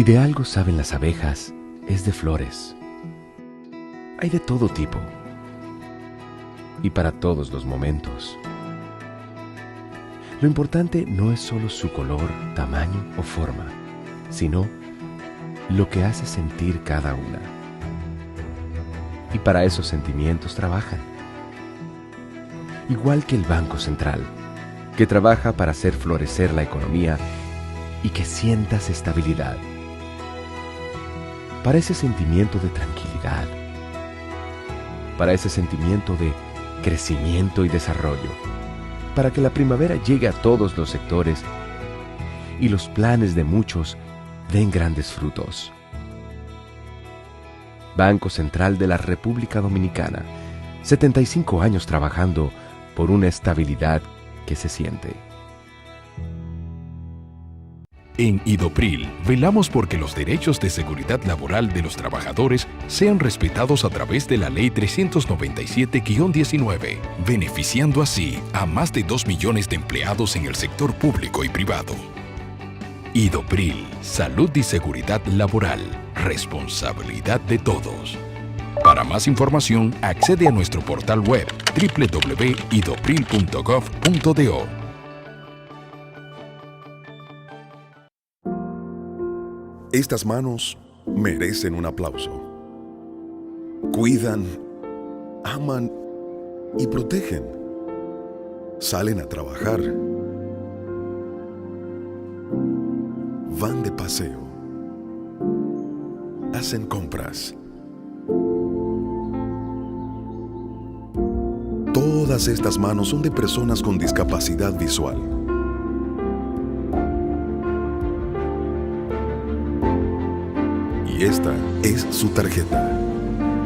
Si de algo saben las abejas, es de flores. Hay de todo tipo y para todos los momentos. Lo importante no es solo su color, tamaño o forma, sino lo que hace sentir cada una. Y para esos sentimientos trabajan. Igual que el Banco Central, que trabaja para hacer florecer la economía y que sientas estabilidad. Para ese sentimiento de tranquilidad, para ese sentimiento de crecimiento y desarrollo, para que la primavera llegue a todos los sectores y los planes de muchos den grandes frutos. Banco Central de la República Dominicana, 75 años trabajando por una estabilidad que se siente. En Idopril, velamos porque los derechos de seguridad laboral de los trabajadores sean respetados a través de la Ley 397-19, beneficiando así a más de 2 millones de empleados en el sector público y privado. Idopril, salud y seguridad laboral, responsabilidad de todos. Para más información, accede a nuestro portal web www.idopril.gov.do. Estas manos merecen un aplauso. Cuidan, aman y protegen. Salen a trabajar. Van de paseo. Hacen compras. Todas estas manos son de personas con discapacidad visual. Y esta es su tarjeta.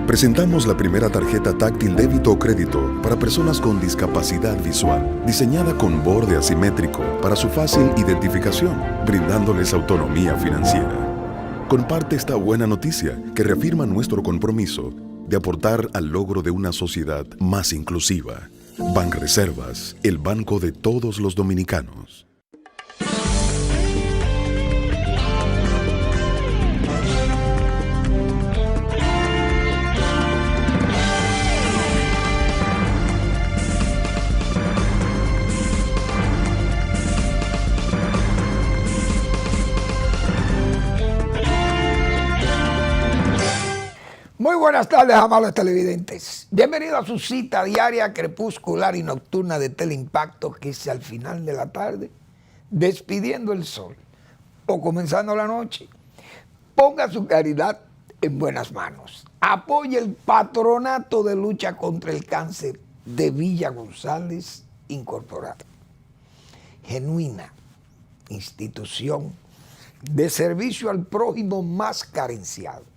Presentamos la primera tarjeta táctil débito o crédito para personas con discapacidad visual, diseñada con borde asimétrico para su fácil identificación, brindándoles autonomía financiera. Comparte esta buena noticia que reafirma nuestro compromiso de aportar al logro de una sociedad más inclusiva. Banreservas, el banco de todos los dominicanos. Muy buenas tardes, amables televidentes. Bienvenidos a su cita diaria, crepuscular y nocturna de Teleimpacto, que es al final de la tarde, despidiendo el sol o comenzando la noche. Ponga su caridad en buenas manos. Apoye el Patronato de Lucha contra el Cáncer de Villa González Incorporado. Genuina institución de servicio al prójimo más carenciado.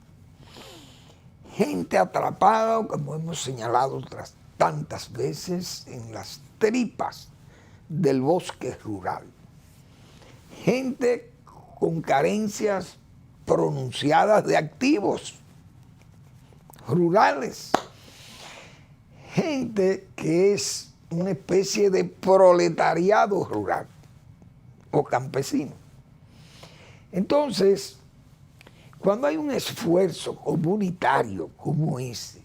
Gente atrapada, como hemos señalado otras tantas veces, en las tripas del bosque rural. Gente con carencias pronunciadas de activos rurales. Gente que es una especie de proletariado rural o campesino. Entonces, cuando hay un esfuerzo comunitario como ese,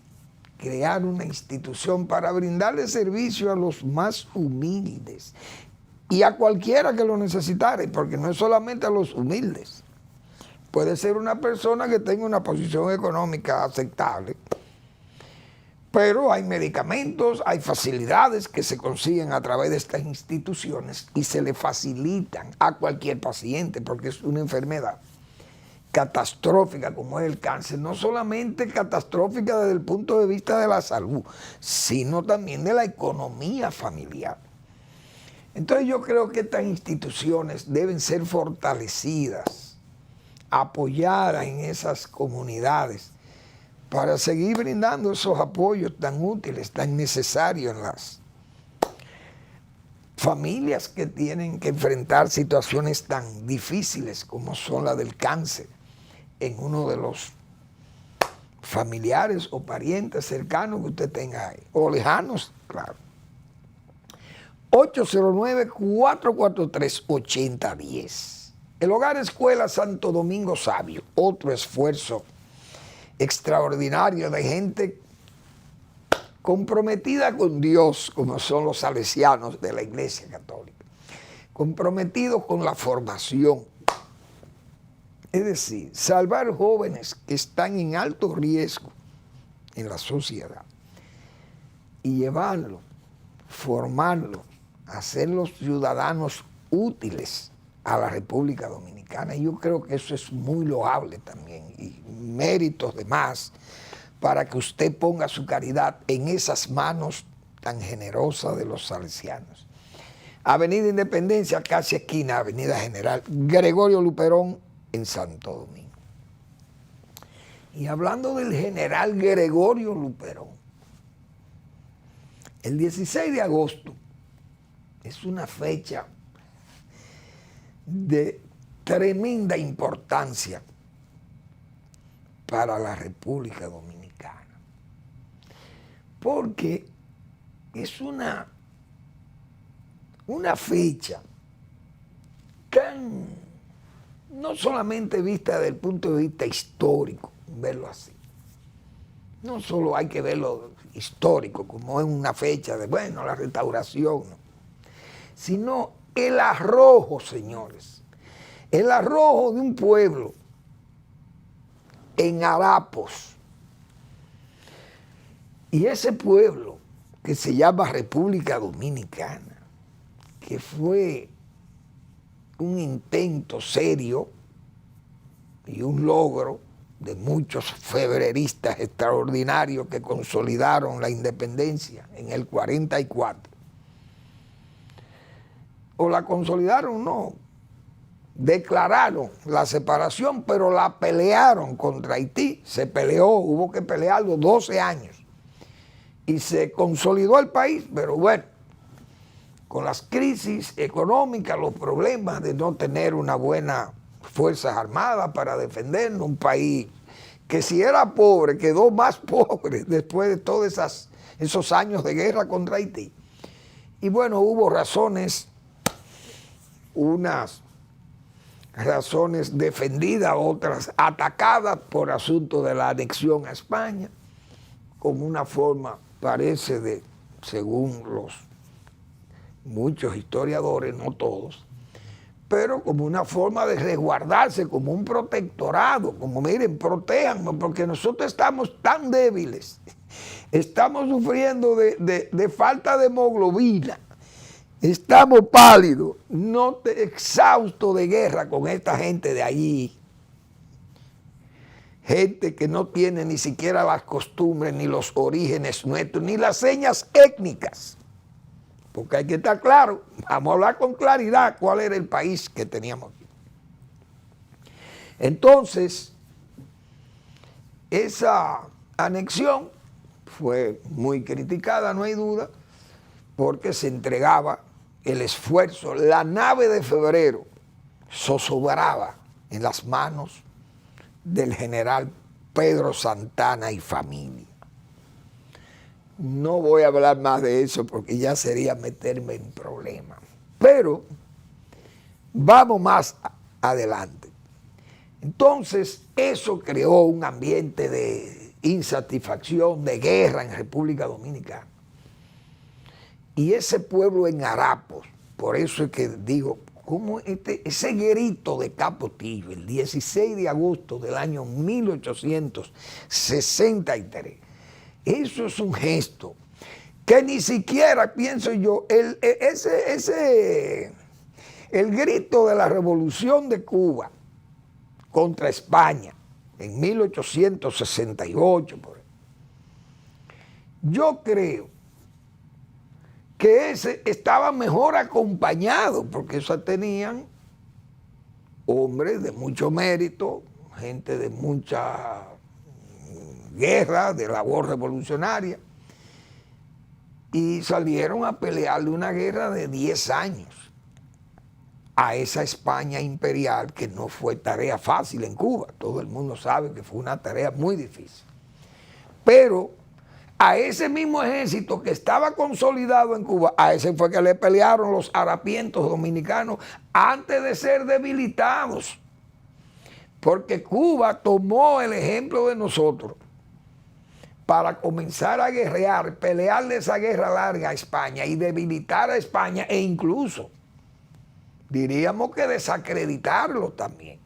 crear una institución para brindarle servicio a los más humildes y a cualquiera que lo necesitare, porque no es solamente a los humildes. Puede ser una persona que tenga una posición económica aceptable, pero hay medicamentos, hay facilidades que se consiguen a través de estas instituciones y se le facilitan a cualquier paciente porque es una enfermedad catastrófica como es el cáncer, no solamente catastrófica desde el punto de vista de la salud, sino también de la economía familiar. Entonces yo creo que estas instituciones deben ser fortalecidas, apoyadas en esas comunidades para seguir brindando esos apoyos tan útiles, tan necesarios en las familias que tienen que enfrentar situaciones tan difíciles como son la del cáncer en uno de los familiares o parientes cercanos que usted tenga ahí, o lejanos, claro. 809-443-8010. El Hogar Escuela Santo Domingo Sabio, otro esfuerzo extraordinario de gente comprometida con Dios, como son los salesianos de la Iglesia Católica, comprometidos con la formación. Es decir, salvar jóvenes que están en alto riesgo en la sociedad y llevarlos, formarlos, hacerlos ciudadanos útiles a la República Dominicana. Y yo creo que eso es muy loable también y méritos de más para que usted ponga su caridad en esas manos tan generosas de los salesianos. Avenida Independencia, casi esquina, Avenida General Gregorio Luperón, en Santo Domingo. Y hablando del general Gregorio Luperón, el 16 de agosto es una fecha de tremenda importancia para la República Dominicana, porque es una fecha tan, no solamente vista desde el punto de vista histórico, verlo así, no solo hay que verlo histórico como es una fecha de, bueno, la restauración, no, sino el arrojo, señores, el arrojo de un pueblo en harapos. Y ese pueblo que se llama República Dominicana, que fue un intento serio y un logro de muchos febreristas extraordinarios que consolidaron la independencia en el 44. O la consolidaron, no, declararon la separación, pero la pelearon contra Haití, se peleó, hubo que pelearlo 12 años y se consolidó el país, pero bueno, con las crisis económicas, los problemas de no tener una buena Fuerzas Armadas para defendernos, un país que si era pobre, quedó más pobre después de todos esos años de guerra contra Haití. Y bueno, hubo razones, unas razones defendidas, otras atacadas por asunto de la anexión a España, como una forma, parece, de, según los muchos historiadores, no todos, pero como una forma de resguardarse, como un protectorado, como miren, protéjanme, porque nosotros estamos tan débiles, estamos sufriendo de falta de hemoglobina, estamos pálidos, no exhaustos de guerra con esta gente de allí, gente que no tiene ni siquiera las costumbres, ni los orígenes nuestros, ni las señas étnicas. Porque hay que estar claro, vamos a hablar con claridad cuál era el país que teníamos aquí. Entonces, esa anexión fue muy criticada, no hay duda, porque se entregaba el esfuerzo, la nave de Febrero zozobraba en las manos del general Pedro Santana y familia. No voy a hablar más de eso porque ya sería meterme en problemas. Pero vamos más adelante. Entonces, eso creó un ambiente de insatisfacción, de guerra en República Dominicana. Y ese pueblo en harapos, por eso es que digo, como ese grito de Capotillo, el 16 de agosto del año 1863, eso es un gesto que ni siquiera, pienso yo, el grito de la Revolución de Cuba contra España en 1868, por ejemplo, yo creo que ese estaba mejor acompañado, porque eso tenían hombres de mucho mérito, gente de mucha guerra, de labor revolucionaria, y salieron a pelearle una guerra de 10 años a esa España imperial, que no fue tarea fácil en Cuba. Todo el mundo sabe que fue una tarea muy difícil. Pero A ese mismo ejército que estaba consolidado en Cuba, a ese fue que le pelearon los harapientos dominicanos antes de ser debilitados. Porque Cuba tomó el ejemplo de nosotros para comenzar a guerrear, pelearle esa guerra larga a España y debilitar a España e incluso, diríamos que desacreditarlo también.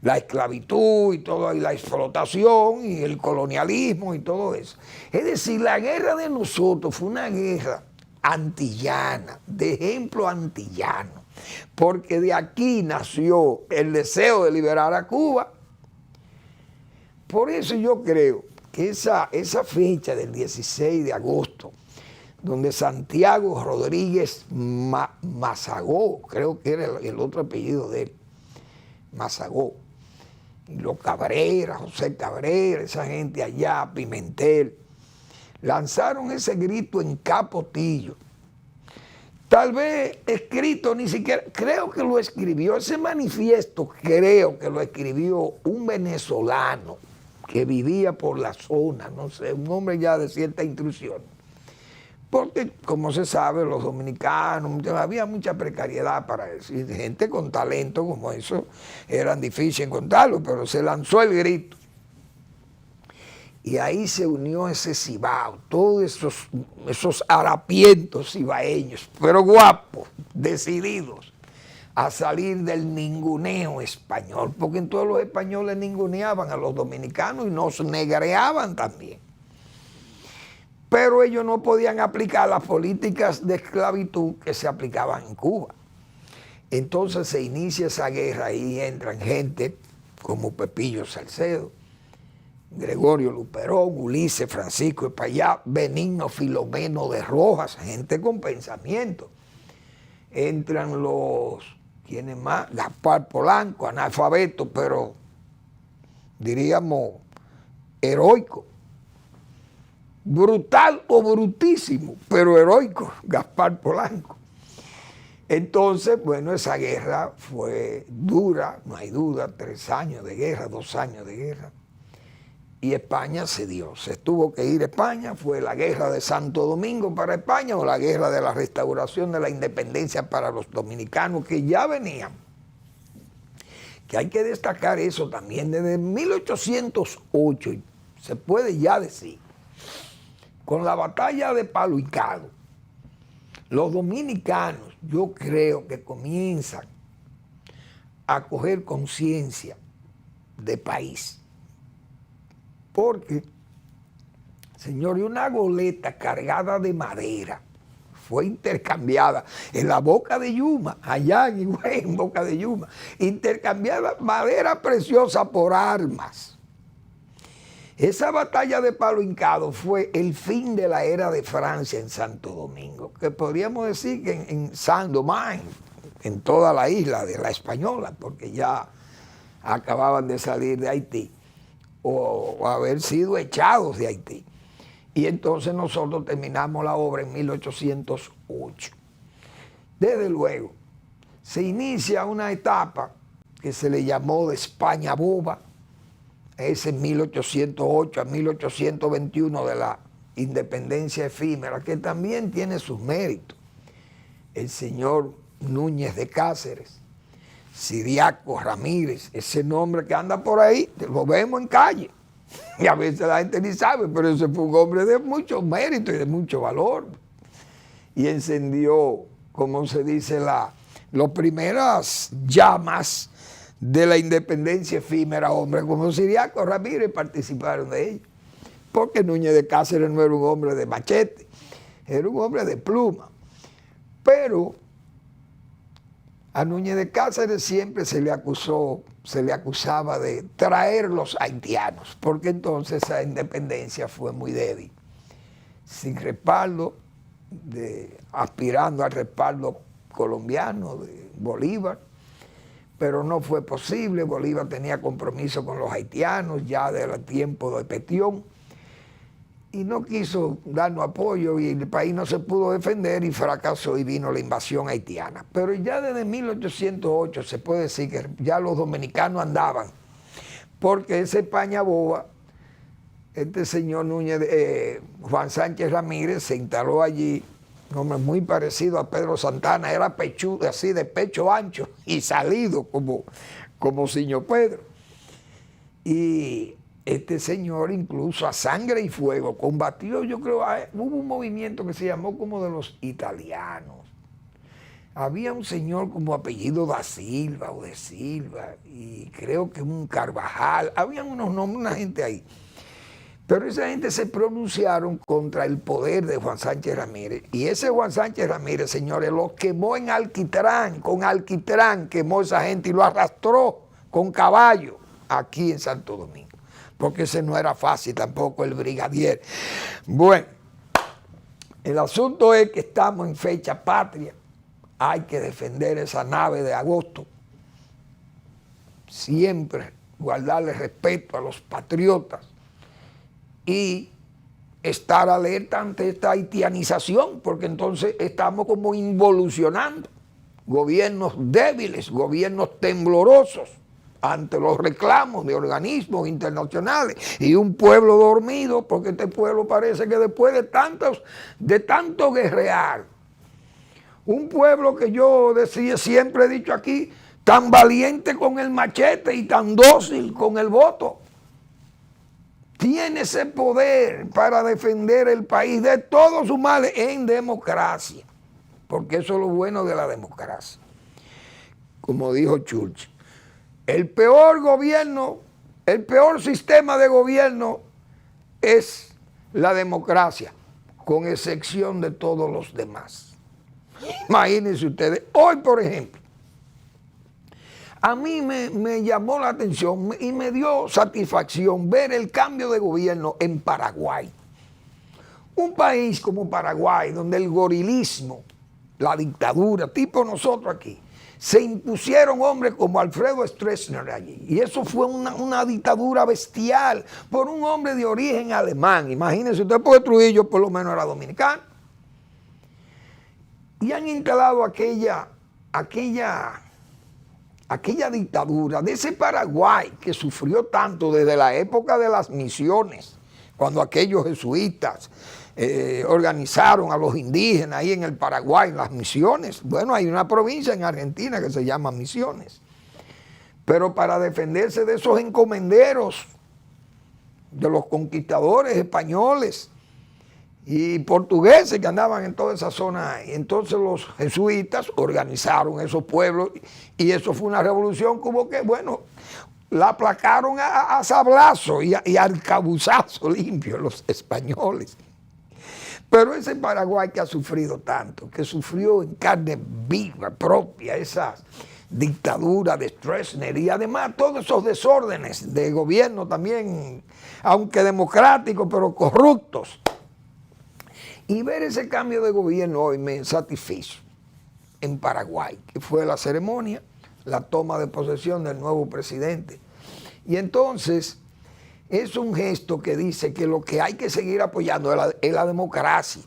La esclavitud y todo, y la explotación y el colonialismo y todo eso. Es decir, la guerra de nosotros fue una guerra antillana, de ejemplo antillano, porque de aquí nació el deseo de liberar a Cuba. Por eso yo creo que esa fecha del 16 de agosto, donde Santiago Rodríguez Mazagó, creo que era el otro apellido de él, Mazagó, y los Cabrera, José Cabrera, esa gente allá, Pimentel, lanzaron ese grito en Capotillo. Tal vez escrito, ni siquiera, creo que lo escribió, ese manifiesto creo que lo escribió un venezolano que vivía por la zona, no sé, un hombre ya de cierta instrucción. Porque, como se sabe, los dominicanos, había mucha precariedad para eso. Y gente con talento como eso, eran difíciles encontrarlo, pero se lanzó el grito. Y ahí se unió ese cibao, todos esos harapientos cibaeños, pero guapos, decididos a salir del ninguneo español, porque en todos los españoles ninguneaban a los dominicanos y nos negreaban también. Pero ellos no podían aplicar las políticas de esclavitud que se aplicaban en Cuba. Entonces se inicia esa guerra y entran gente como Pepillo Salcedo, Gregorio Luperón, Ulises Francisco Espaillá, Benigno Filomeno de Rojas, gente con pensamiento. Entran los, ¿quiénes más? Gaspar Polanco, analfabeto, pero diríamos heroico. Brutal o brutísimo, pero heroico, Gaspar Polanco. Entonces, bueno, esa guerra fue dura, no hay duda, 3 años de guerra, 2 años de guerra. Y España cedió, se tuvo que ir a España, fue la guerra de Santo Domingo para España o la guerra de la restauración de la independencia para los dominicanos que ya venían. Que hay que destacar eso también, desde 1808, se puede ya decir, con la batalla de Palo Hincado, los dominicanos, yo creo que comienzan a coger conciencia de país. Porque, señores, una goleta cargada de madera fue intercambiada en la Boca de Yuma, allá en Higüey, en Boca de Yuma, intercambiada madera preciosa por armas. Esa batalla de Palo Hincado fue el fin de la era de Francia en Santo Domingo, que podríamos decir que en Saint-Domingue, en toda la isla de la Española, porque ya acababan de salir de Haití o haber sido echados de Haití. Y entonces nosotros terminamos la obra en 1808. Desde luego, se inicia una etapa que se le llamó de España boba, es en 1808 a 1821 de la independencia efímera, que también tiene sus méritos. El señor Núñez de Cáceres, Ciriaco Ramírez, ese nombre que anda por ahí, lo vemos en calle. Y a veces la gente ni sabe, pero ese fue un hombre de mucho mérito y de mucho valor. Y encendió, como se dice, las primeras llamas de la independencia efímera, hombres como Ciriaco Ramírez participaron de ella. Porque Núñez de Cáceres no era un hombre de machete, era un hombre de pluma. Pero a Núñez de Cáceres siempre se le acusaba de traer los haitianos, porque entonces esa independencia fue muy débil, sin respaldo, aspirando al respaldo colombiano de Bolívar, pero no fue posible. Bolívar tenía compromiso con los haitianos ya del tiempo de Petión y no quiso darnos apoyo y el país no se pudo defender y fracasó y vino la invasión haitiana. Pero ya desde 1808 se puede decir que ya los dominicanos andaban, porque esa España boba este señor Juan Sánchez Ramírez se instaló allí, un hombre muy parecido a Pedro Santana, era pechudo, así de pecho ancho y salido como señor Pedro. Y este señor incluso a sangre y fuego combatió, yo creo, hubo un movimiento que se llamó como de los italianos. Había un señor como apellido da Silva o de Silva, y creo que un Carvajal, habían unos nombres, una gente ahí. Pero esa gente se pronunciaron contra el poder de Juan Sánchez Ramírez. Y ese Juan Sánchez Ramírez, señores, lo quemó en alquitrán, con alquitrán quemó esa gente y lo arrastró con caballo aquí en Santo Domingo. Porque ese no era fácil tampoco, el brigadier. Bueno, el asunto es que estamos en fecha patria. Hay que defender esa nave de agosto. Siempre guardarle respeto a los patriotas y estar alerta ante esta haitianización, porque entonces estamos como involucionando. Gobiernos débiles, gobiernos temblorosos ante los reclamos de organismos internacionales y un pueblo dormido, porque este pueblo parece que después de tanto guerrear, un pueblo que yo decía, siempre he dicho aquí, tan valiente con el machete y tan dócil con el voto, tiene ese poder para defender el país de todos sus males en democracia, porque eso es lo bueno de la democracia. Como dijo Churchill, el peor gobierno, el peor sistema de gobierno es la democracia, con excepción de todos los demás. Imagínense ustedes, hoy por ejemplo, a mí me llamó la atención y me dio satisfacción ver el cambio de gobierno en Paraguay. Un país como Paraguay, donde el gorilismo, la dictadura, tipo nosotros aquí, se impusieron hombres como Alfredo Stroessner allí. Y eso fue una dictadura bestial por un hombre de origen alemán. Imagínense ustedes, porque Trujillo por lo menos era dominicano. Y han instalado aquella dictadura de ese Paraguay que sufrió tanto desde la época de las misiones, cuando aquellos jesuitas organizaron a los indígenas ahí en el Paraguay, en las misiones. Bueno, hay una provincia en Argentina que se llama Misiones. Pero para defenderse de esos encomenderos, de los conquistadores españoles y portugueses que andaban en toda esa zona, entonces los jesuitas organizaron esos pueblos y eso fue una revolución como que, bueno, la aplacaron a sablazo y arcabuzazo limpio los españoles. Pero ese Paraguay que ha sufrido tanto, que sufrió en carne viva propia esa dictadura de Stroessner y además todos esos desórdenes de gobierno también, aunque democráticos, pero corruptos. Y ver ese cambio de gobierno hoy me satisfizo en Paraguay, que fue la ceremonia, la toma de posesión del nuevo presidente. Y entonces es un gesto que dice que lo que hay que seguir apoyando es la democracia.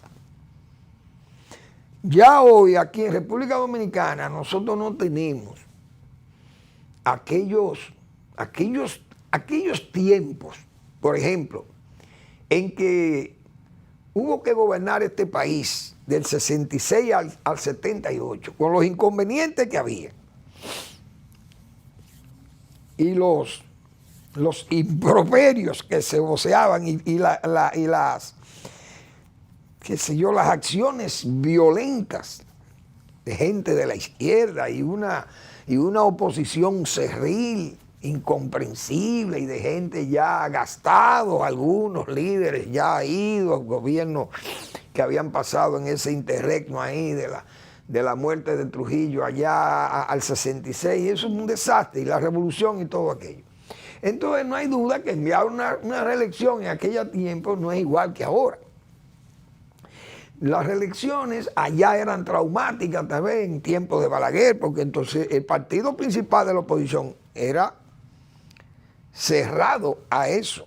Ya hoy aquí en República Dominicana nosotros no tenemos aquellos tiempos, por ejemplo, en que hubo que gobernar este país del 66 al 78, con los inconvenientes que había. Y los improperios que se voceaban y las, qué sé yo, las acciones violentas de gente de la izquierda y una oposición cerril, incomprensible y de gente ya gastados, algunos líderes ya idos, gobiernos que habían pasado en ese interregno ahí de la muerte de Trujillo allá al 66, eso es un desastre, y la revolución y todo aquello. Entonces no hay duda que enviar una reelección en aquel tiempo no es igual que ahora. Las reelecciones allá eran traumáticas también en tiempos de Balaguer, porque entonces el partido principal de la oposición era cerrado a eso.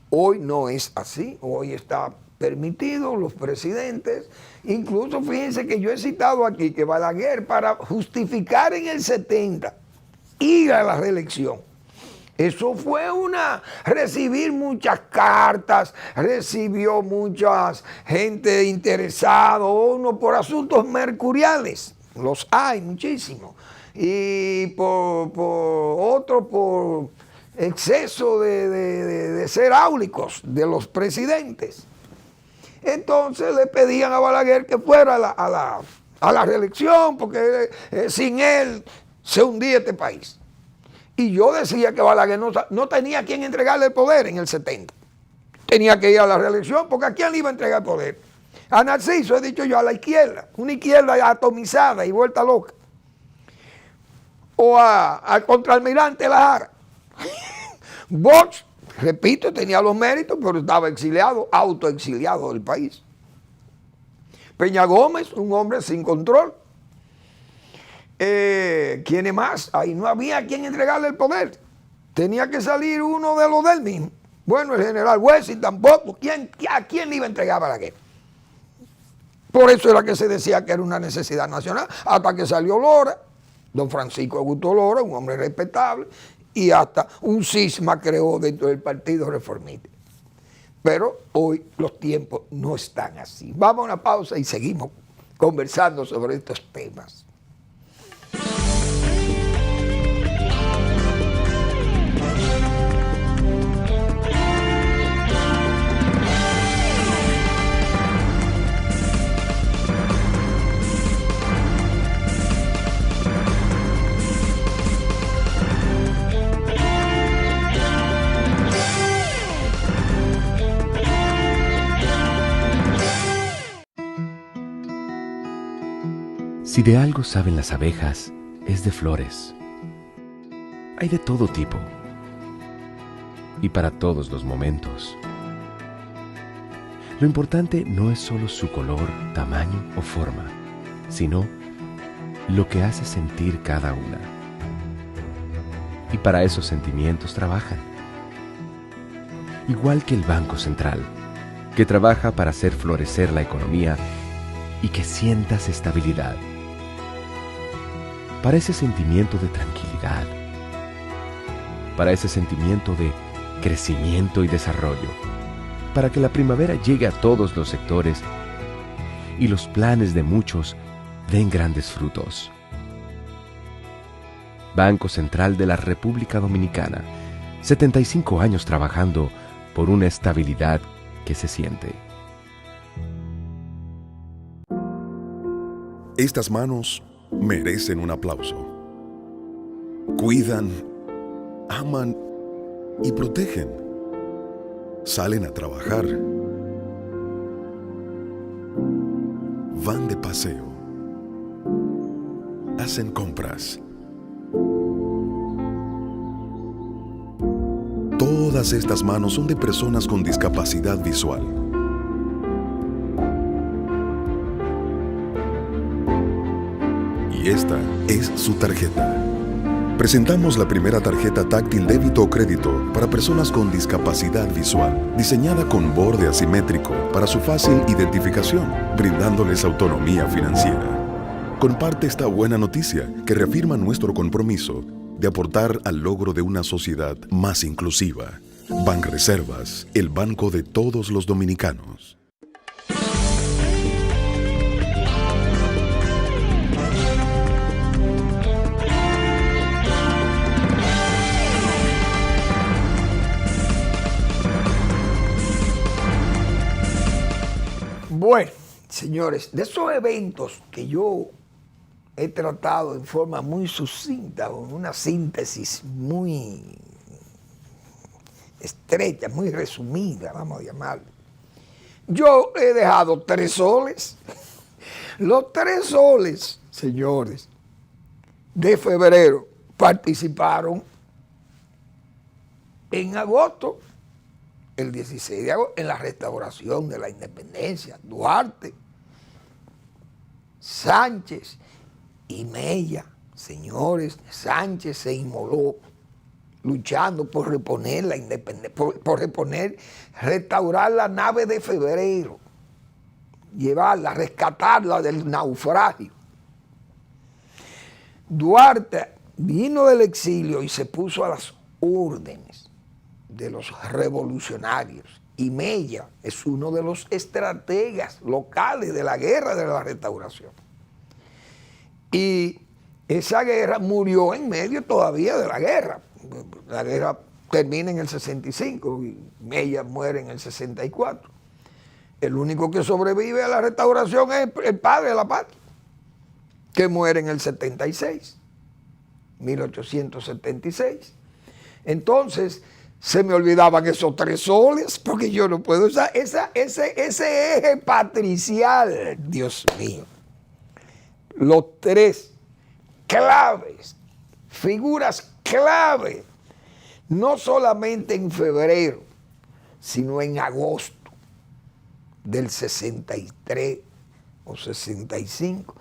Hoy no es así, hoy está permitido los presidentes, incluso fíjense que yo he citado aquí que Balaguer, para justificar en el 70 ir a la reelección, Eso fue recibir muchas cartas, recibió mucha gente interesada, uno por asuntos mercuriales, los hay muchísimos, y por otro por exceso de ser áulicos de los presidentes. Entonces le pedían a Balaguer que fuera a la reelección, porque sin él se hundía este país. Y yo decía que Balaguer no tenía a quien entregarle el poder en el 70. Tenía que ir a la reelección, porque ¿a quién le iba a entregar el poder? A Narciso, he dicho yo, a la izquierda, una izquierda atomizada y vuelta loca. O al contraalmirante Lajara. Bosch, repito, tenía los méritos, pero estaba exiliado, autoexiliado del país. Peña Gómez, un hombre sin control. ¿Quién más? Ahí no había quien entregarle el poder. Tenía que salir uno de los del mismo. Bueno, el general Wesley tampoco. ¿A quién le iba a entregar Balaguer? Por eso era que se decía que era una necesidad nacional, hasta que salió Lora, don Francisco Augusto Lora, un hombre respetable, y hasta un cisma creó dentro del Partido Reformista. Pero hoy los tiempos no están así. Vamos a una pausa y seguimos conversando sobre estos temas. Si de algo saben las abejas, es de flores. Hay de todo tipo y para todos los momentos. Lo importante no es solo su color, tamaño o forma, sino lo que hace sentir cada una. Y para esos sentimientos trabajan. Igual que el Banco Central, que trabaja para hacer florecer la economía y que sientas estabilidad. Para ese sentimiento de tranquilidad, para ese sentimiento de crecimiento y desarrollo, para que la primavera llegue a todos los sectores y los planes de muchos den grandes frutos. Banco Central de la República Dominicana, 75 años trabajando por una estabilidad que se siente. Estas manos merecen un aplauso. Cuidan, aman y protegen. Salen a trabajar. Van de paseo. Hacen compras. Todas estas manos son de personas con discapacidad visual. Y esta es su tarjeta. Presentamos la primera tarjeta táctil débito o crédito para personas con discapacidad visual, diseñada con borde asimétrico para su fácil identificación, brindándoles autonomía financiera. Comparte esta buena noticia que reafirma nuestro compromiso de aportar al logro de una sociedad más inclusiva. Banreservas, el banco de todos los dominicanos. Bueno, señores, de esos eventos que yo he tratado en forma muy sucinta, con una síntesis muy estrecha, muy resumida, vamos a llamarlo. Yo he dejado 3 soles. Los 3 soles, señores, de febrero participaron en agosto, el 16 de agosto, en la restauración de la independencia. Duarte, Sánchez y Mella, señores, Sánchez se inmoló luchando por reponer la independencia, por reponer, restaurar la nave de febrero, llevarla, rescatarla del naufragio. Duarte vino del exilio y se puso a las órdenes de los revolucionarios. Y Mella es uno de los estrategas locales de la guerra de la Restauración. Y esa guerra murió en medio todavía de la guerra. La guerra termina en el 65 y Mella muere en el 64. El único que sobrevive a la Restauración es el padre de la patria, que muere en el 76, 1876. Entonces, se me olvidaban esos 3 soles, porque yo no puedo usar ese eje patricial, Dios mío. Los 3 claves, figuras clave, no solamente en febrero, sino en agosto del 63 o 65,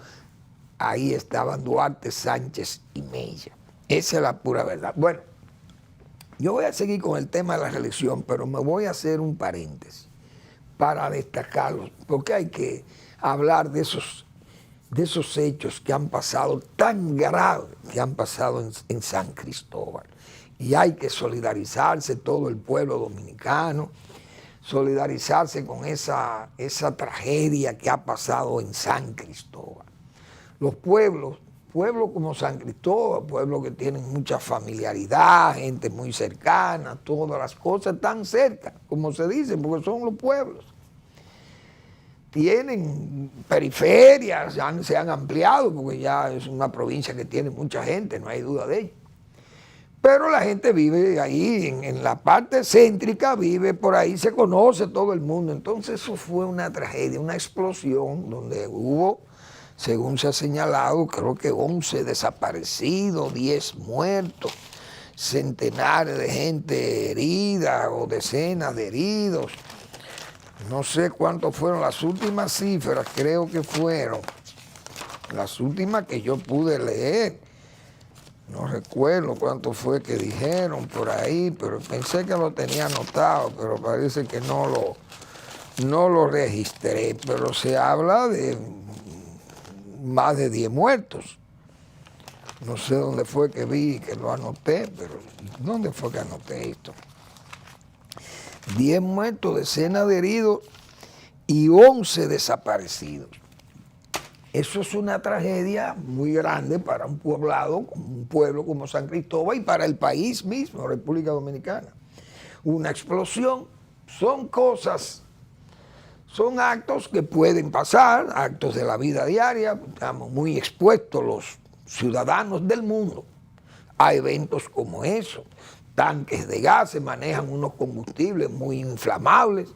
ahí estaban Duarte, Sánchez y Mella. Esa es la pura verdad. Bueno, yo voy a seguir con el tema de la reelección, pero me voy a hacer un paréntesis para destacarlos, porque hay que hablar de esos hechos que han pasado, tan graves que han pasado en San Cristóbal. Y hay que solidarizarse todo el pueblo dominicano, solidarizarse con esa tragedia que ha pasado en San Cristóbal. Los pueblos como San Cristóbal, pueblos que tienen mucha familiaridad, gente muy cercana, todas las cosas tan cerca, como se dice, porque son los pueblos. Tienen periferias, se han ampliado, porque ya es una provincia que tiene mucha gente, no hay duda de ello. Pero la gente vive ahí, en la parte céntrica, vive por ahí, se conoce todo el mundo. Entonces eso fue una tragedia, una explosión donde hubo, según se ha señalado, creo que 11 desaparecidos, 10 muertos, centenares de gente herida o decenas de heridos. No sé cuántos fueron las últimas cifras, creo que fueron las últimas que yo pude leer. No recuerdo cuánto fue que dijeron por ahí, pero pensé que lo tenía anotado, pero parece que no lo registré. Pero se habla de más de 10 muertos. No sé dónde fue que vi que lo anoté, pero ¿dónde fue que anoté esto? 10 muertos, decenas de heridos y 11 desaparecidos. Eso es una tragedia muy grande para un pueblo como San Cristóbal y para el país mismo, República Dominicana. Una explosión, son cosas, son actos que pueden pasar, actos de la vida diaria, estamos muy expuestos los ciudadanos del mundo a eventos como eso. Tanques de gas, se manejan unos combustibles muy inflamables.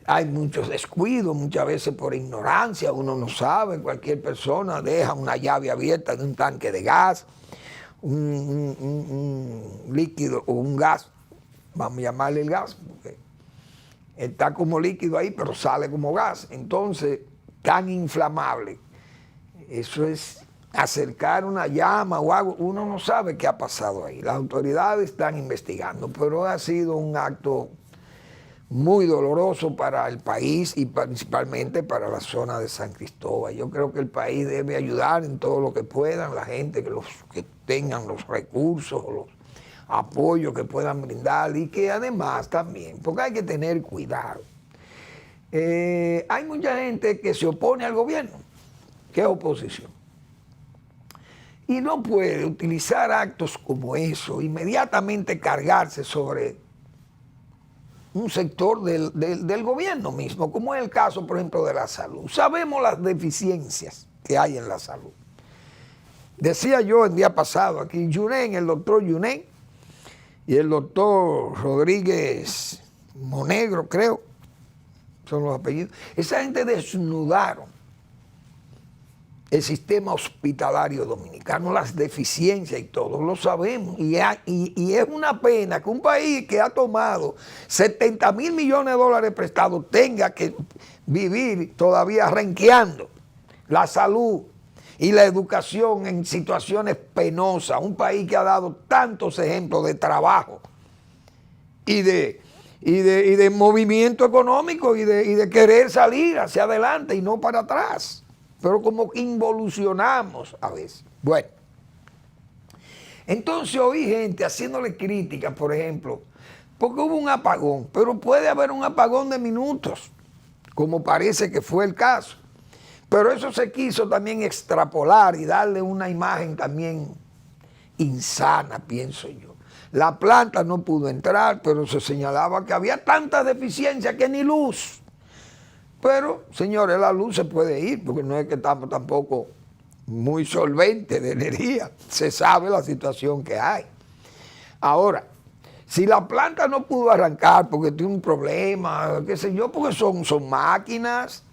Hay muchos descuidos, muchas veces por ignorancia, uno no sabe, cualquier persona deja una llave abierta de un tanque de gas, un líquido o un gas, vamos a llamarle el gas, porque está como líquido ahí, pero sale como gas. Entonces, tan inflamable, eso es acercar una llama o algo, uno no sabe qué ha pasado ahí. Las autoridades están investigando, pero ha sido un acto muy doloroso para el país y principalmente para la zona de San Cristóbal. Yo creo que el país debe ayudar en todo lo que puedan, la gente que tengan los recursos, los apoyos que puedan brindar y que además también, porque hay que tener cuidado. Hay mucha gente que se opone al gobierno, que es oposición. Y no puede utilizar actos como eso, inmediatamente cargarse sobre un sector del gobierno mismo, como es el caso, por ejemplo, de la salud. Sabemos las deficiencias que hay en la salud. Decía yo el día pasado aquí, Yunen, el doctor Yunen y el doctor Rodríguez Monegro, creo, son los apellidos, esa gente desnudaron el sistema hospitalario dominicano, las deficiencias y todo, lo sabemos. Y es una pena que un país que ha tomado 70,000 millones de dólares prestados tenga que vivir todavía renqueando la salud y la educación en situaciones penosas. Un país que ha dado tantos ejemplos de trabajo y de movimiento económico y de querer salir hacia adelante y no para atrás. Pero como que involucionamos a veces. Bueno, Entonces oí gente haciéndole críticas, por ejemplo, porque hubo un apagón, pero puede haber un apagón de minutos, como parece que fue el caso. Pero eso se quiso también extrapolar y darle una imagen también insana, pienso yo. La planta no pudo entrar, pero se señalaba que había tanta deficiencia que ni luz. Pero, señores, la luz se puede ir, porque no es que estamos tampoco muy solventes de energía. Se sabe la situación que hay. Ahora, si la planta no pudo arrancar porque tiene un problema, qué sé yo, porque son máquinas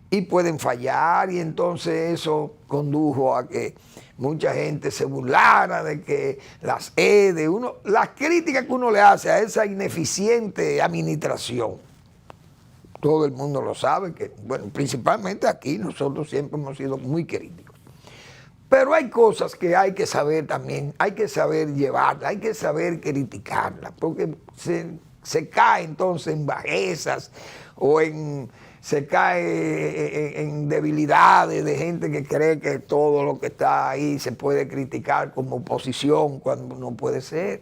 y pueden fallar, y entonces eso condujo a que mucha gente se burlara de que las las críticas que uno le hace a esa ineficiente administración, todo el mundo lo sabe, que bueno, principalmente aquí nosotros siempre hemos sido muy críticos. Pero hay cosas que hay que saber también, hay que saber llevarlas, hay que saber criticarlas, porque se cae entonces en bajezas o se cae en debilidades de gente que cree que todo lo que está ahí se puede criticar como oposición cuando no puede ser.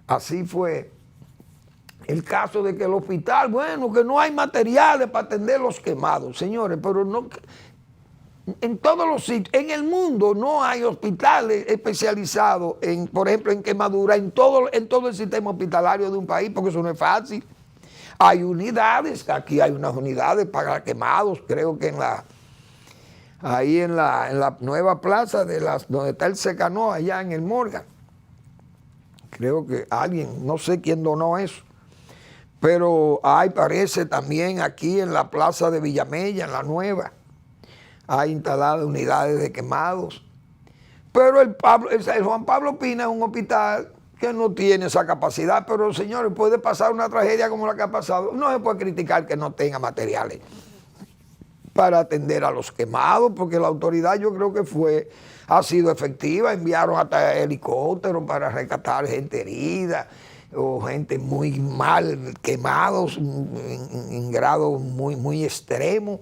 Así fue el caso de que el hospital, bueno, que no hay materiales para atender los quemados, señores, pero no... En todos los sitios, en el mundo no hay hospitales especializados, por ejemplo, en quemadura, en todo el sistema hospitalario de un país, porque eso no es fácil. Hay unidades, aquí hay unas unidades para quemados, creo que ahí en la nueva plaza donde está el Secanó, allá en el Morgan. Creo que alguien, no sé quién donó eso. Pero parece también aquí en la plaza de Villamella, en la nueva. Hay instaladas unidades de quemados. Pero el Juan Pablo Pina es un hospital que no tiene esa capacidad. Pero, señores, puede pasar una tragedia como la que ha pasado. No se puede criticar que no tenga materiales para atender a los quemados, porque la autoridad yo creo que ha sido efectiva. Enviaron hasta helicópteros para rescatar gente herida o gente muy mal quemados en grado muy, muy extremo.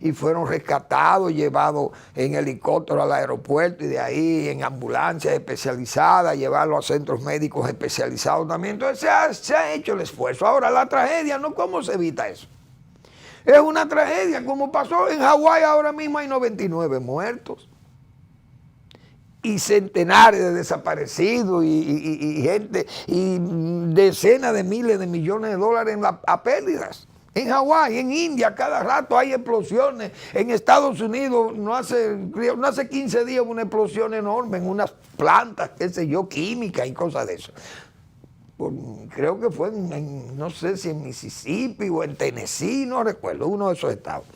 Y fueron rescatados, llevados en helicóptero al aeropuerto y de ahí en ambulancias especializadas, llevarlos a centros médicos especializados también. Entonces se ha hecho el esfuerzo. Ahora, la tragedia, ¿no? ¿Cómo se evita eso? Es una tragedia, como pasó en Hawái, ahora mismo hay 99 muertos. Y centenares de desaparecidos y gente, y decenas de miles de millones de dólares a pérdidas. En Hawái, en India, cada rato hay explosiones. En Estados Unidos, no hace 15 días hubo una explosión enorme en unas plantas, qué sé yo, químicas y cosas de eso. Creo que fue no sé si en Mississippi o en Tennessee, no recuerdo, uno de esos estados.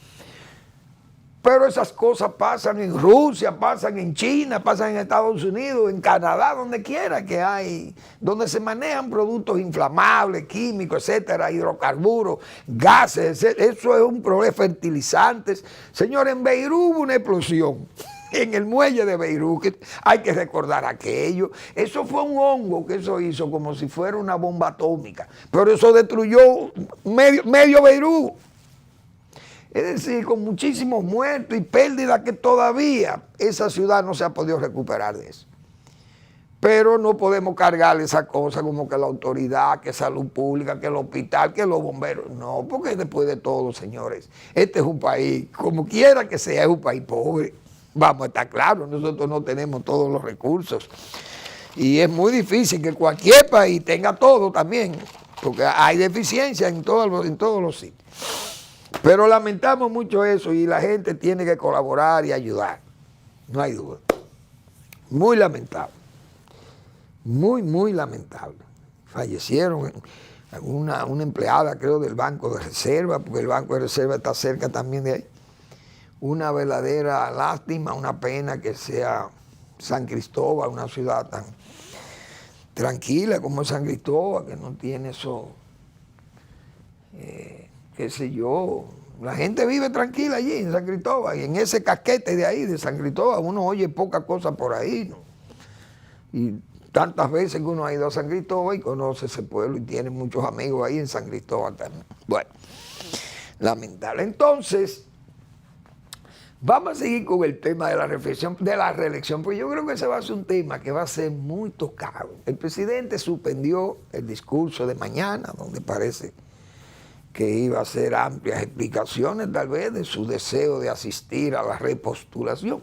Pero esas cosas pasan en Rusia, pasan en China, pasan en Estados Unidos, en Canadá, donde quiera que hay, donde se manejan productos inflamables, químicos, etcétera, hidrocarburos, gases, etcétera. Eso es un problema, fertilizantes. Señor, en Beirut hubo una explosión, en el muelle de Beirut, que hay que recordar aquello. Eso fue un hongo que eso hizo como si fuera una bomba atómica, pero eso destruyó medio Beirut. Es decir, con muchísimos muertos y pérdidas que todavía esa ciudad no se ha podido recuperar de eso. Pero no podemos cargarle esa cosa como que la autoridad, que salud pública, que el hospital, que los bomberos. No, porque después de todo, señores, este es un país, como quiera que sea, es un país pobre. Vamos a estar claros, nosotros no tenemos todos los recursos. Y es muy difícil que cualquier país tenga todo también, porque hay deficiencia en todos los sitios. Pero lamentamos mucho eso y la gente tiene que colaborar y ayudar. No hay duda. Muy lamentable. Muy, muy lamentable. Fallecieron una empleada, creo, del Banco de Reserva, porque el Banco de Reserva está cerca también de ahí. Una verdadera lástima, una pena que sea San Cristóbal, una ciudad tan tranquila como San Cristóbal, que no tiene eso... qué sé yo, la gente vive tranquila allí en San Cristóbal, y en ese casquete de ahí, de San Cristóbal, uno oye poca cosa por ahí, ¿no? Y tantas veces que uno ha ido a San Cristóbal y conoce ese pueblo y tiene muchos amigos ahí en San Cristóbal también. Bueno, lamentable. Entonces, Vamos a seguir con el tema de la reflexión, de la reelección, porque yo creo que ese va a ser un tema que va a ser muy tocado. El presidente suspendió el discurso de mañana, donde parece que iba a hacer amplias explicaciones, tal vez, de su deseo de asistir a la repostulación.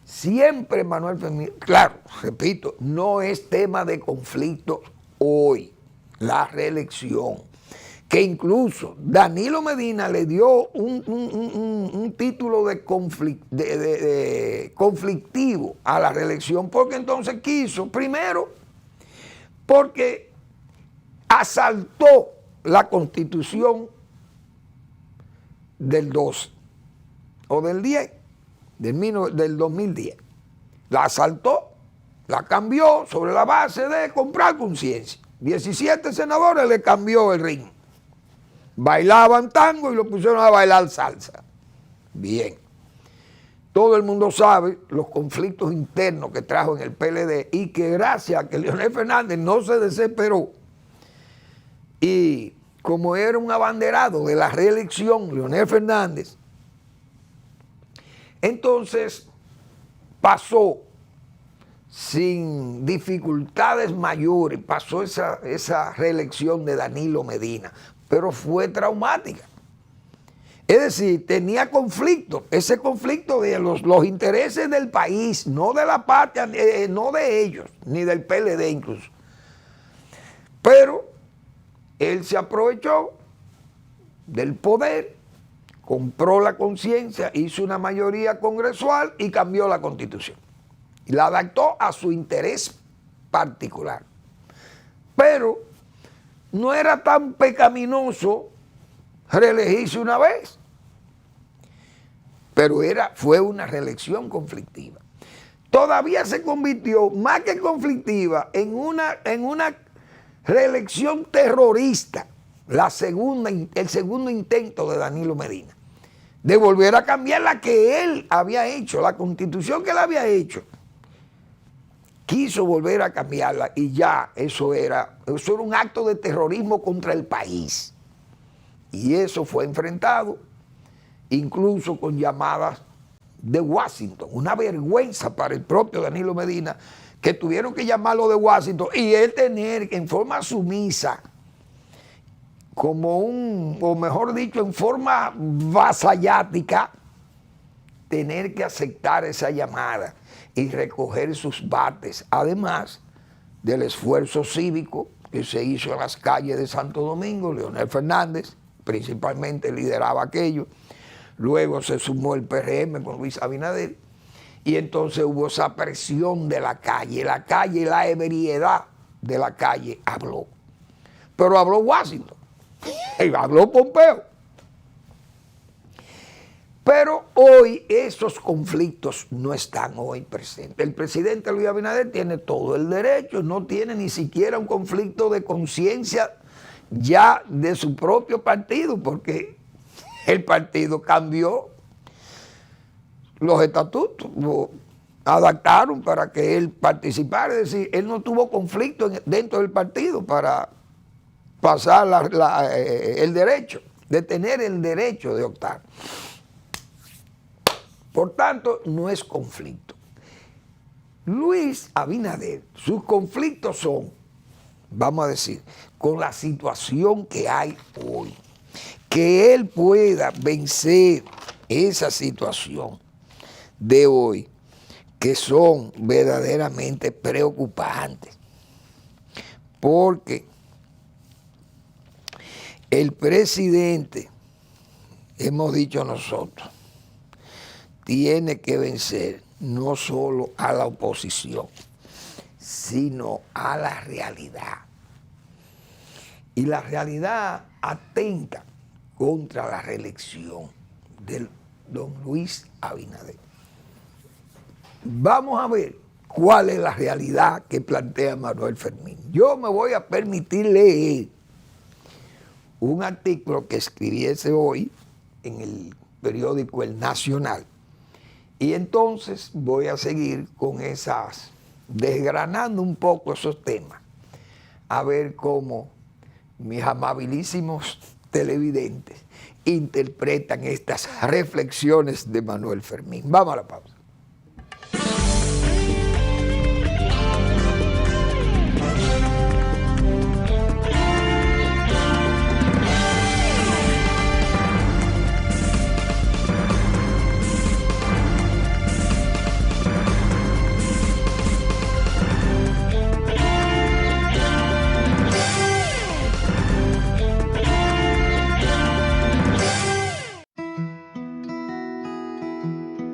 Siempre Manuel Fermín, claro, repito, no es tema de conflicto hoy, la reelección, que incluso Danilo Medina le dio un título de conflictivo a la reelección, porque entonces quiso, primero, porque asaltó la Constitución del 12 o del 10, del 2010. La asaltó, la cambió sobre la base de comprar conciencia. 17 senadores le cambió el ritmo. Bailaban tango y lo pusieron a bailar salsa. Bien. Todo el mundo sabe los conflictos internos que trajo en el PLD y que gracias a que Leonel Fernández no se desesperó y como era un abanderado de la reelección, Leonel Fernández, entonces pasó sin dificultades mayores, pasó esa reelección de Danilo Medina, pero fue traumática. Es decir, tenía conflicto, ese conflicto de los intereses del país, no de la patria, no de ellos, ni del PLD incluso. Pero él se aprovechó del poder, compró la conciencia, hizo una mayoría congresual y cambió la Constitución. Y la adaptó a su interés particular. Pero no era tan pecaminoso reelegirse una vez. Pero fue una reelección conflictiva. Todavía se convirtió, más que conflictiva, en una reelección terrorista, el segundo intento de Danilo Medina, de volver a cambiar la que él había hecho, la Constitución que él había hecho. Quiso volver a cambiarla y ya eso era un acto de terrorismo contra el país. Y eso fue enfrentado incluso con llamadas de Washington, una vergüenza para el propio Danilo Medina, que tuvieron que llamarlo de Washington y él tener que en forma sumisa, o mejor dicho, en forma vasallática, tener que aceptar esa llamada y recoger sus bates, además del esfuerzo cívico que se hizo en las calles de Santo Domingo. Leonel Fernández principalmente lideraba aquello, luego se sumó el PRM con Luis Abinader, y entonces hubo esa presión de la calle, la ebriedad de la calle habló. Pero habló Washington, y habló Pompeo. Pero hoy esos conflictos no están hoy presentes. El presidente Luis Abinader tiene todo el derecho, no tiene ni siquiera un conflicto de conciencia ya de su propio partido, porque el partido cambió los estatutos, lo adaptaron para que él participara, es decir, él no tuvo conflicto dentro del partido para pasar el derecho, de tener el derecho de optar. Por tanto, no es conflicto. Luis Abinader, sus conflictos son, vamos a decir, con la situación que hay hoy, que él pueda vencer esa situación de hoy, que son verdaderamente preocupantes, porque el presidente, hemos dicho nosotros, tiene que vencer no solo a la oposición, sino a la realidad. Y la realidad atenta contra la reelección de don Luis Abinader. Vamos a ver cuál es la realidad que plantea Manuel Fermín. Yo me voy a permitir leer un artículo que escribiese hoy en el periódico El Nacional. Y entonces voy a seguir con desgranando un poco esos temas, a ver cómo mis amabilísimos televidentes interpretan estas reflexiones de Manuel Fermín. Vamos a la pausa.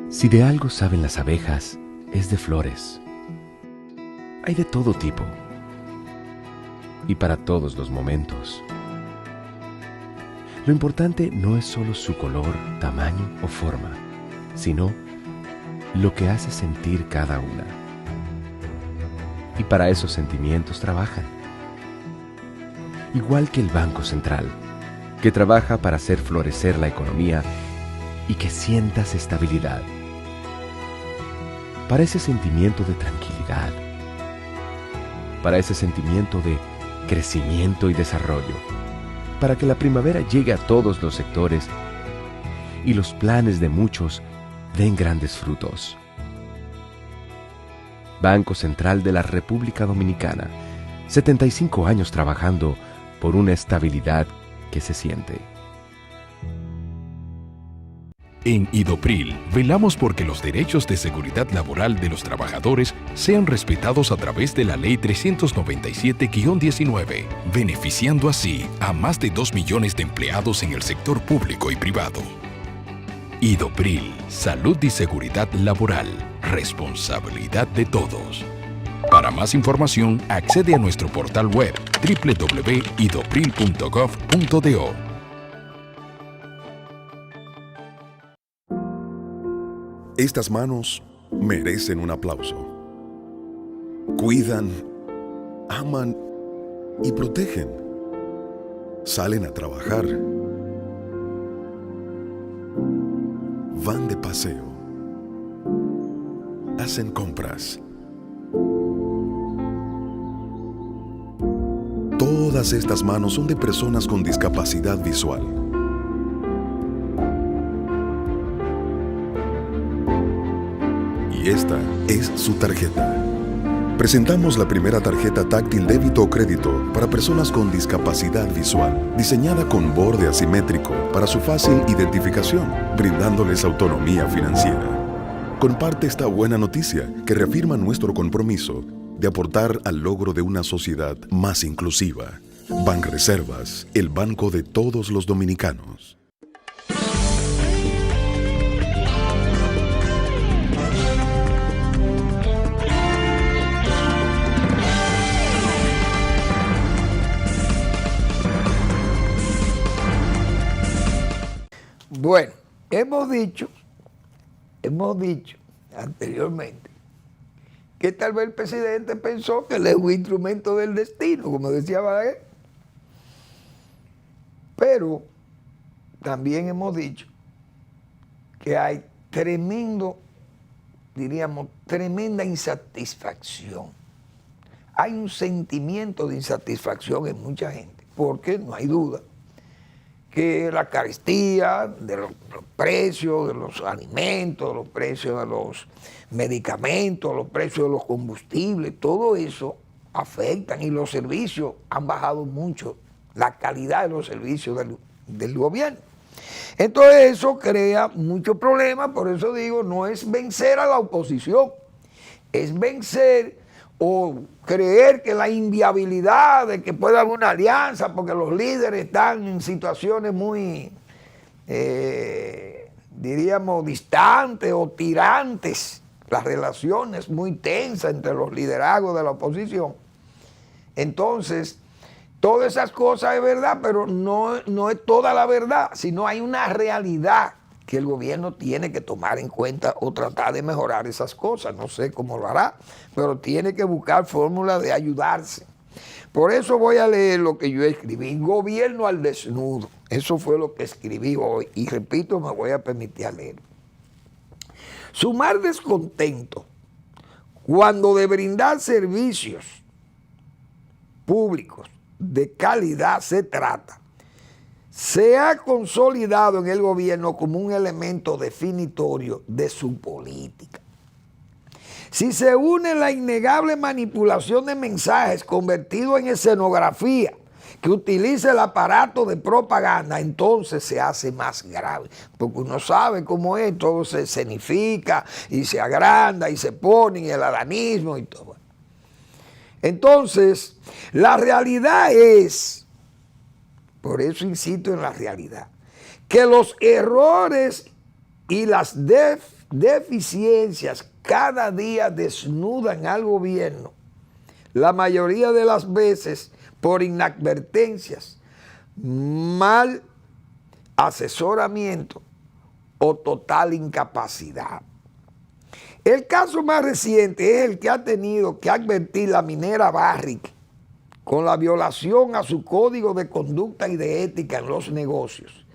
Si de algo saben las abejas, es de flores. Hay de todo tipo y para todos los momentos. Lo importante no es solo su color, tamaño o forma, sino lo que hace sentir cada una. Y para esos sentimientos trabajan. Igual que el Banco Central, que trabaja para hacer florecer la economía y que sientas estabilidad. Para ese sentimiento de tranquilidad, para ese sentimiento de crecimiento y desarrollo, para que la primavera llegue a todos los sectores y los planes de muchos den grandes frutos. Banco Central de la República Dominicana, 75 años trabajando por una estabilidad que se siente. En Idopril, velamos porque los derechos de seguridad laboral de los trabajadores sean respetados a través de la Ley 397-19, beneficiando así a más de 2 millones de empleados en el sector público y privado. Idopril, salud y seguridad laboral, responsabilidad de todos. Para más información, accede a nuestro portal web www.idopril.gov.do. Estas manos merecen un aplauso. Cuidan, aman y protegen. Salen a trabajar. Van de paseo. Hacen compras. Todas estas manos son de personas con discapacidad visual. Esta es su tarjeta. Presentamos la primera tarjeta táctil débito o crédito para personas con discapacidad visual, diseñada con borde asimétrico para su fácil identificación, brindándoles autonomía financiera. Comparte esta buena noticia que reafirma nuestro compromiso de aportar al logro de una sociedad más inclusiva. Banreservas, el banco de todos los dominicanos. Bueno, hemos dicho anteriormente que tal vez el presidente pensó que él es un instrumento del destino, como decía Balaguer. Pero también hemos dicho que hay tremenda insatisfacción. Hay un sentimiento de insatisfacción en mucha gente, porque no hay duda que la carestía de los precios de los alimentos, los precios de los medicamentos, los precios de los combustibles, todo eso afectan y los servicios han bajado mucho, la calidad de los servicios del gobierno. Entonces eso crea muchos problemas, por eso digo, no es vencer a la oposición, es vencer o creer que la inviabilidad de que pueda haber una alianza porque los líderes están en situaciones muy, diríamos, distantes o tirantes, las relaciones muy tensas entre los liderazgos de la oposición. Entonces, todas esas cosas es verdad, pero no es toda la verdad, sino hay una realidad que el gobierno tiene que tomar en cuenta o tratar de mejorar esas cosas. No sé cómo lo hará, pero tiene que buscar fórmulas de ayudarse. Por eso voy a leer lo que yo escribí, Gobierno al desnudo. Eso fue lo que escribí hoy y repito, me voy a permitir leer. Sumar descontento cuando de brindar servicios públicos de calidad se trata, se ha consolidado en el gobierno como un elemento definitorio de su política. Si se une la innegable manipulación de mensajes convertido en escenografía que utiliza el aparato de propaganda, entonces se hace más grave, porque uno sabe cómo es, todo se escenifica y se agranda y se pone y el adanismo y todo. Entonces, la realidad es, por eso insisto en la realidad, que los errores y las deficiencias cada día desnudan al gobierno, la mayoría de las veces por inadvertencias, mal asesoramiento o total incapacidad. El caso más reciente es el que ha tenido que advertir la minera Barrick con la violación a su código de conducta y de ética en los negocios.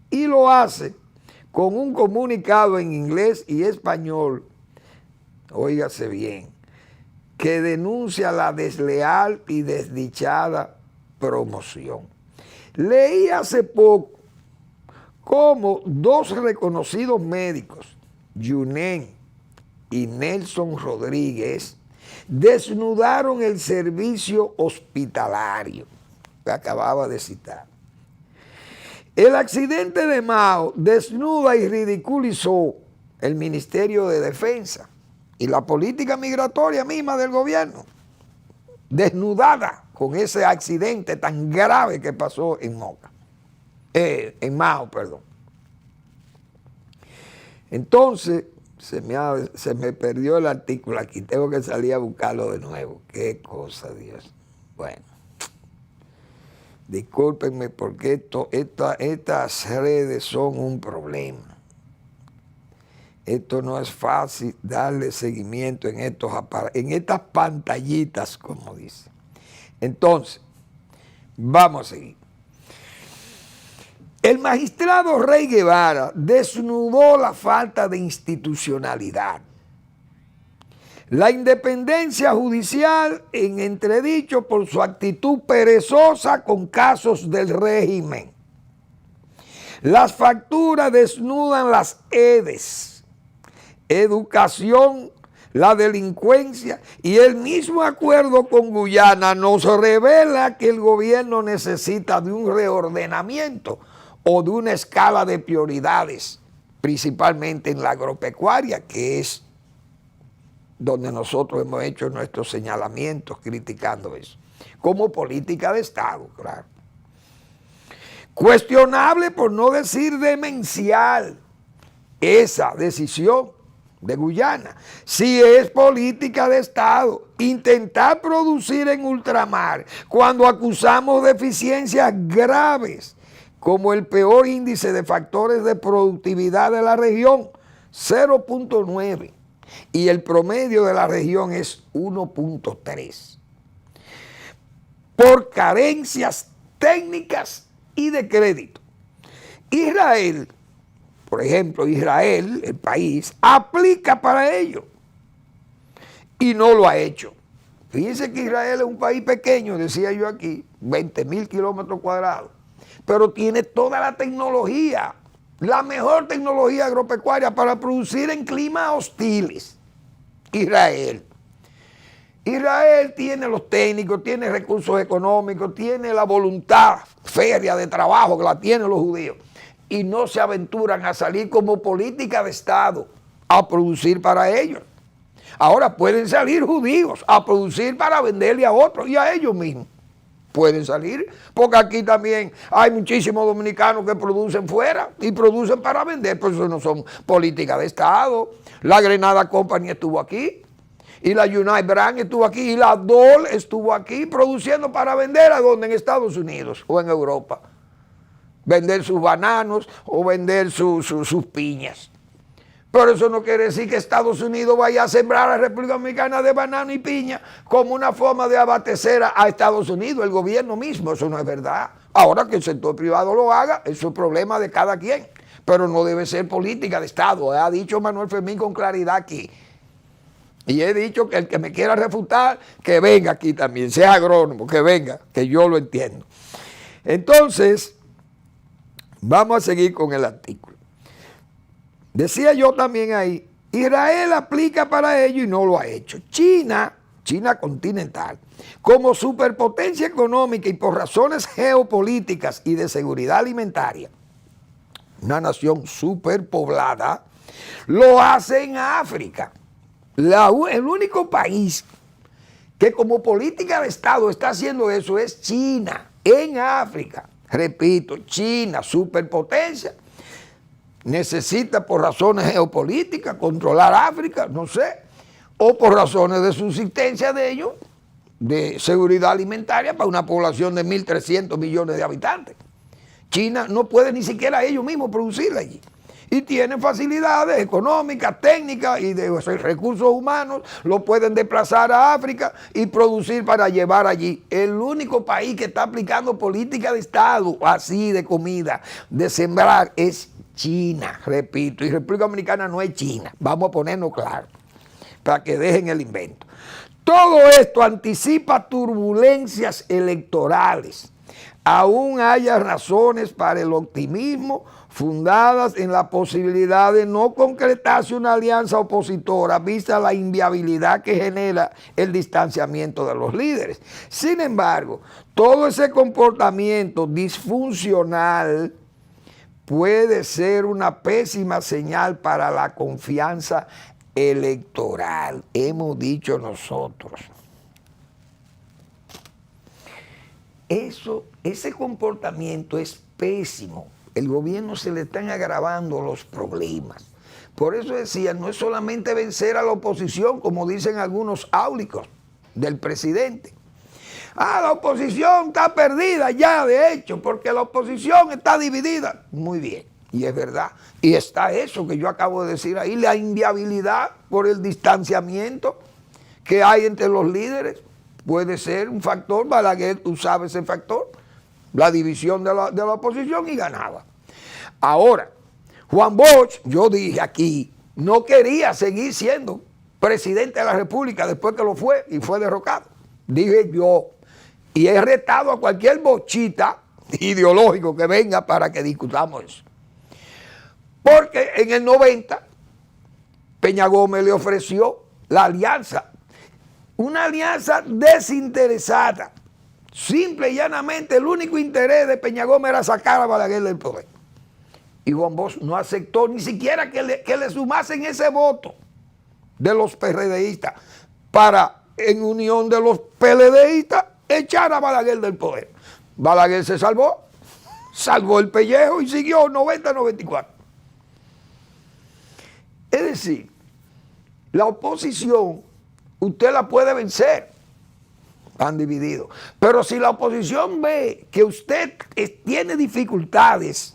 Y lo hace con un comunicado en inglés y español, óigase bien, que denuncia la desleal y desdichada promoción. Leí hace poco cómo dos reconocidos médicos, Yunen y Nelson Rodríguez, desnudaron el servicio hospitalario que acababa de citar. El accidente de Mao desnuda y ridiculizó el Ministerio de Defensa y la política migratoria misma del gobierno, desnudada con ese accidente tan grave que pasó en Mao. Entonces, se me perdió el artículo aquí, tengo que salir a buscarlo de nuevo. Qué cosa, Dios. Bueno, discúlpenme porque estas redes son un problema. Esto no es fácil darle seguimiento en estas pantallitas, como dice. Entonces, vamos a seguir. El magistrado Rey Guevara desnudó la falta de institucionalidad, la independencia judicial en entredicho por su actitud perezosa con casos del régimen. Las facturas desnudan las EDES, educación, la delincuencia, y el mismo acuerdo con Guyana nos revela que el gobierno necesita de un reordenamiento o de una escala de prioridades, principalmente en la agropecuaria, que es donde nosotros hemos hecho nuestros señalamientos criticando eso, como política de Estado, claro. Cuestionable, por no decir demencial, esa decisión de Guyana. Si es política de Estado, intentar producir en ultramar cuando acusamos deficiencias graves, como el peor índice de factores de productividad de la región, 0.9, y el promedio de la región es 1.3, por carencias técnicas y de crédito. Israel, por ejemplo, el país, aplica para ello y no lo ha hecho. Fíjense que Israel es un país pequeño, decía yo aquí, 20,000 kilómetros cuadrados, pero tiene toda la tecnología, la mejor tecnología agropecuaria para producir en climas hostiles. Israel tiene los técnicos, tiene recursos económicos, tiene la voluntad férrea de trabajo que la tienen los judíos, y no se aventuran a salir como política de Estado a producir para ellos. Ahora pueden salir judíos a producir para venderle a otros y a ellos mismos. Pueden salir, porque aquí también hay muchísimos dominicanos que producen fuera y producen para vender, pero eso no son políticas de Estado. La Grenada Company estuvo aquí, y la United Brand estuvo aquí, y la Dole estuvo aquí, produciendo para vender ¿a dónde? En Estados Unidos o en Europa. Vender sus bananos o vender sus piñas. Pero eso no quiere decir que Estados Unidos vaya a sembrar a la República Dominicana de banano y piña como una forma de abastecer a Estados Unidos, el gobierno mismo. Eso no es verdad. Ahora que el sector privado lo haga, eso es un problema de cada quien. Pero no debe ser política de Estado. Ha dicho Manuel Fermín con claridad aquí. Y he dicho que el que me quiera refutar, que venga aquí también, sea agrónomo, que venga, que yo lo entiendo. Entonces, Vamos a seguir con el artículo. Decía yo también ahí, Israel aplica para ello y no lo ha hecho. China continental, como superpotencia económica y por razones geopolíticas y de seguridad alimentaria, una nación superpoblada, lo hace en África. El único país que como política de Estado está haciendo eso es China, en África. Repito, China, superpotencia, necesita por razones geopolíticas controlar África, no sé, o por razones de subsistencia de ellos, de seguridad alimentaria para una población de 1.300 millones de habitantes. China no puede ni siquiera ellos mismos producirla allí. Y tienen facilidades económicas, técnicas y de recursos humanos, lo pueden desplazar a África y producir para llevar allí. El único país que está aplicando política de Estado así de comida, de sembrar, es China, repito, y República Dominicana no es China, vamos a ponernos claro, para que dejen el invento. Todo esto anticipa turbulencias electorales. Aún haya razones para el optimismo fundadas en la posibilidad de no concretarse una alianza opositora vista la inviabilidad que genera el distanciamiento de los líderes. Sin embargo, todo ese comportamiento disfuncional puede ser una pésima señal para la confianza electoral, hemos dicho nosotros. Ese comportamiento es pésimo. El gobierno se le están agravando los problemas. Por eso decía, no es solamente vencer a la oposición, como dicen algunos áulicos del presidente. La oposición está perdida ya, de hecho, porque la oposición está dividida. Muy bien, y es verdad. Y está eso que yo acabo de decir ahí, la inviabilidad por el distanciamiento que hay entre los líderes. Puede ser un factor. Balaguer usaba ese factor, la división de la oposición, y ganaba. Ahora, Juan Bosch, yo dije aquí, no quería seguir siendo presidente de la República después que lo fue y fue derrocado. Dije yo, y he retado a cualquier bochita ideológico que venga para que discutamos eso. Porque en el 90, Peña Gómez le ofreció la alianza, una alianza desinteresada. Simple y llanamente, el único interés de Peña Gómez era sacar a Balaguer del poder. Y Juan Bosch no aceptó ni siquiera que le sumasen ese voto de los PRDistas para, en unión de los PLDistas, echar a Balaguer del poder. Balaguer se salvó el pellejo y siguió 90-94. Es decir, la oposición usted la puede vencer, han dividido. Pero si la oposición ve que usted tiene dificultades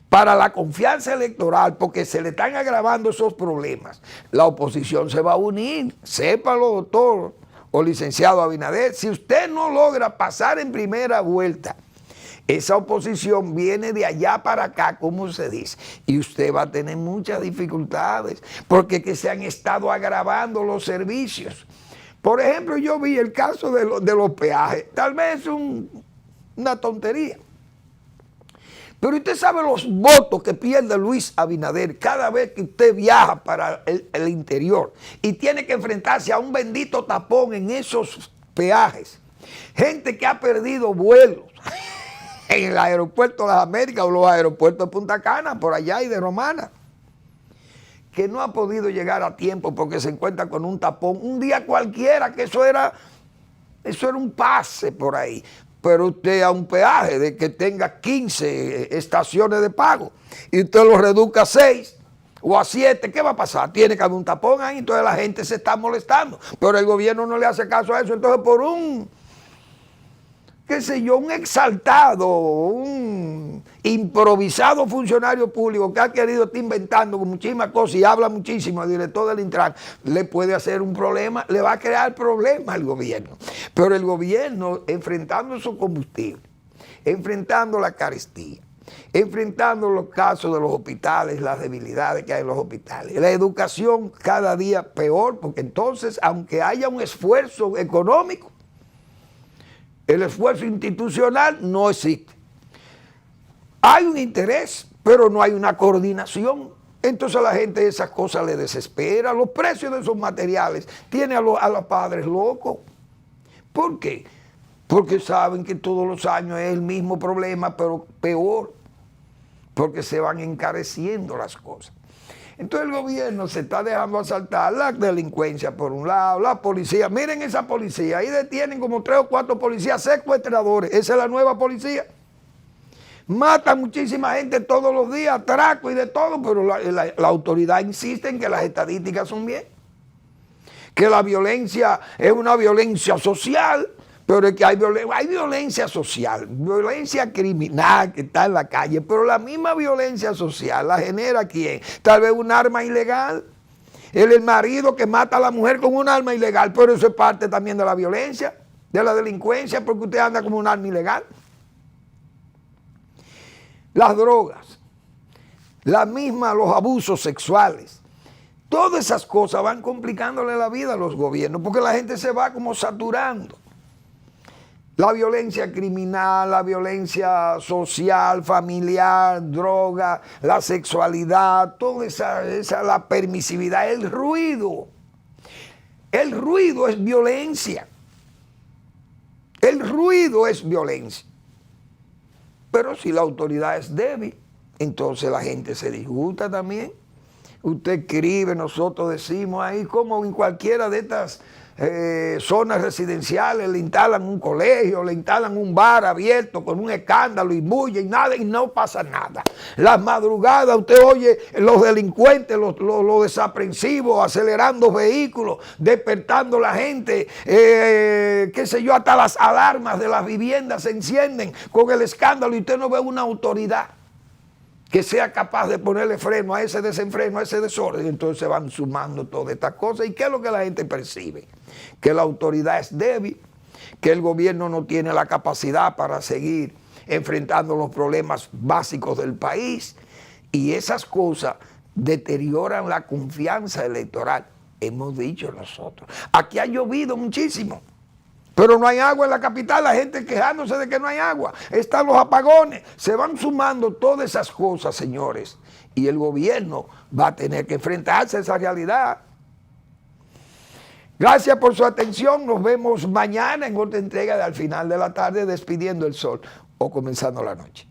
para la confianza electoral, porque se le están agravando esos problemas, la oposición se va a unir. Sépalo, doctor o licenciado Abinader, si usted no logra pasar en primera vuelta, esa oposición viene de allá para acá, como se dice, y usted va a tener muchas dificultades, porque que se han estado agravando los servicios. Por ejemplo, yo vi el caso de los peajes, tal vez es una tontería, pero usted sabe los votos que pierde Luis Abinader cada vez que usted viaja para el interior y tiene que enfrentarse a un bendito tapón en esos peajes. Gente que ha perdido vuelos en el aeropuerto de las Américas o los aeropuertos de Punta Cana, por allá, y de Romana, que no ha podido llegar a tiempo porque se encuentra con un tapón un día cualquiera, que eso era un pase por ahí. Pero usted a un peaje de que tenga 15 estaciones de pago y usted lo reduzca a 6 o a 7, ¿qué va a pasar? Tiene que haber un tapón ahí, entonces la gente se está molestando, pero el gobierno no le hace caso a eso. Entonces, por un exaltado, un improvisado funcionario público que ha querido estar inventando muchísimas cosas y habla muchísimo, el director del Intran, le puede hacer un problema, le va a crear problemas al gobierno. Pero el gobierno, enfrentando esos combustibles, enfrentando la carestía, enfrentando los casos de los hospitales, las debilidades que hay en los hospitales, la educación cada día peor, porque entonces, aunque haya un esfuerzo económico, el esfuerzo institucional no existe. Hay un interés, pero no hay una coordinación. Entonces a la gente esas cosas le desespera. Los precios de esos materiales tienen a los padres locos. ¿Por qué? Porque saben que todos los años es el mismo problema, pero peor. Porque se van encareciendo las cosas. Entonces el gobierno se está dejando asaltar la delincuencia por un lado, la policía. Miren esa policía, ahí detienen como 3 o 4 policías secuestradores. Esa es la nueva policía. Mata muchísima gente todos los días, atraco y de todo, pero la autoridad insiste en que las estadísticas son bien. Que la violencia es una violencia social, pero es que hay violencia social, violencia criminal que está en la calle, pero la misma violencia social la genera ¿quién? Tal vez un arma ilegal. El marido que mata a la mujer con un arma ilegal, pero eso es parte también de la violencia, de la delincuencia, porque usted anda como un arma ilegal. Las drogas, los abusos sexuales, todas esas cosas van complicándole la vida a los gobiernos porque la gente se va como saturando. La violencia criminal, la violencia social, familiar, droga, la sexualidad, toda esa la permisividad, el ruido. El ruido es violencia. El ruido es violencia. Pero si la autoridad es débil, entonces la gente se disgusta también. Usted escribe, nosotros decimos ahí, como en cualquiera de estas zonas residenciales le instalan un colegio, le instalan un bar abierto con un escándalo y bulla y nada, y no pasa nada. Las madrugadas usted oye los delincuentes, los desaprensivos acelerando vehículos, despertando la gente, qué sé yo, hasta las alarmas de las viviendas se encienden con el escándalo y usted no ve una autoridad que sea capaz de ponerle freno a ese desenfreno, a ese desorden. Entonces se van sumando todas estas cosas. ¿Y qué es lo que la gente percibe? Que la autoridad es débil, que el gobierno no tiene la capacidad para seguir enfrentando los problemas básicos del país. Y esas cosas deterioran la confianza electoral. Hemos dicho nosotros. Aquí ha llovido muchísimo. Pero no hay agua en la capital, la gente quejándose de que no hay agua. Están los apagones. Se van sumando todas esas cosas, señores. Y el gobierno va a tener que enfrentarse a esa realidad. Gracias por su atención. Nos vemos mañana en otra entrega de Al Final de la Tarde, Despidiendo el Sol o Comenzando la Noche.